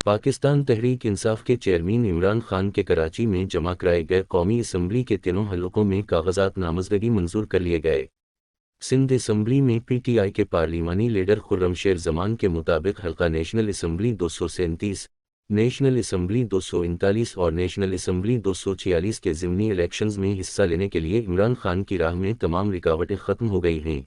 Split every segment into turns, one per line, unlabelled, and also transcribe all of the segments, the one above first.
پاکستان تحریک انصاف کے چیئرمین عمران خان کے کراچی میں جمع کرائے گئے قومی اسمبلی کے تینوں حلقوں میں کاغذات نامزدگی منظور کر لیے گئے۔ سندھ اسمبلی میں پی ٹی آئی کے پارلیمانی لیڈر خرم شیر زمان کے مطابق حلقہ نیشنل اسمبلی 237، نیشنل اسمبلی 239 اور نیشنل اسمبلی 246 کے ضمنی الیکشنز میں حصہ لینے کے لیے عمران خان کی راہ میں تمام رکاوٹیں ختم ہو گئی ہیں۔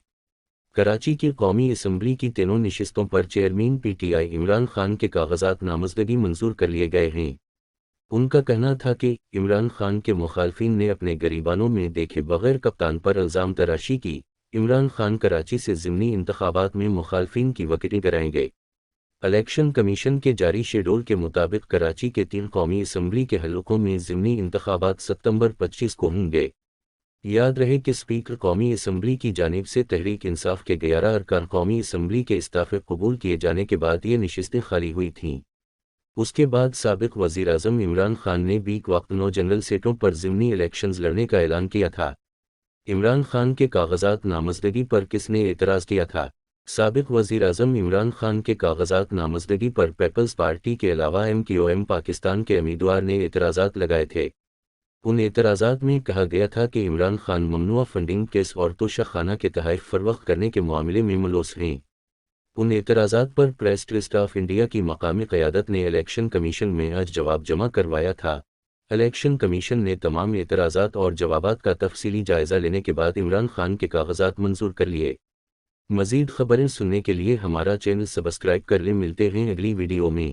کراچی کی قومی اسمبلی کی تینوں نشستوں پر chairman P T I Imran Khan کے کاغذات نامزدگی منظور کر لیے گئے ہیں۔ ان کا کہنا تھا کہ عمران خان کے مخالفین نے اپنے گریبانوں میں دیکھے بغیر کپتان پر الزام تراشی کی۔ عمران خان کراچی سے ضمنی انتخابات میں مخالفین کی وکٹیں کرائیں گے۔ الیکشن کمیشن کے جاری شیڈول کے مطابق کراچی کے 3 قومی اسمبلی کے حلقوں میں ضمنی انتخابات ستمبر 25 کو ہوں گے۔ یاد رہے کہ اسپیکر قومی اسمبلی کی جانب سے تحریک انصاف کے 11 ارکان قومی اسمبلی کے استعفے قبول کیے جانے کے بعد یہ نشستیں خالی ہوئی تھیں۔ اس کے بعد سابق وزیر اعظم عمران خان نے بیک وقت 9 جنرل سیٹوں پر ضمنی الیکشنز لڑنے کا اعلان کیا تھا۔ عمران خان کے کاغذات نامزدگی پر کس نے اعتراض کیا تھا؟ سابق وزیر اعظم عمران خان کے کاغذات نامزدگی پر پیپلز پارٹی کے علاوہ MQM پاکستان کے امیدوار نے اعتراضات لگائے تھے۔ ان اعتراضات میں کہا گیا تھا کہ عمران خان ممنوعہ فنڈنگ کیس اور توشہ خانہ کے تحائف فروخت کرنے کے معاملے میں ملوث ہیں۔ ان اعتراضات پر پریس ٹرسٹ آف انڈیا کی مقامی قیادت نے الیکشن کمیشن میں آج جواب جمع کروایا تھا۔ الیکشن کمیشن نے تمام اعتراضات اور جوابات کا تفصیلی جائزہ لینے کے بعد عمران خان کے کاغذات منظور کر لیے۔ مزید خبریں سننے کے لیے ہمارا چینل سبسکرائب کر لیں۔ ملتے ہیں اگلی ویڈیو میں۔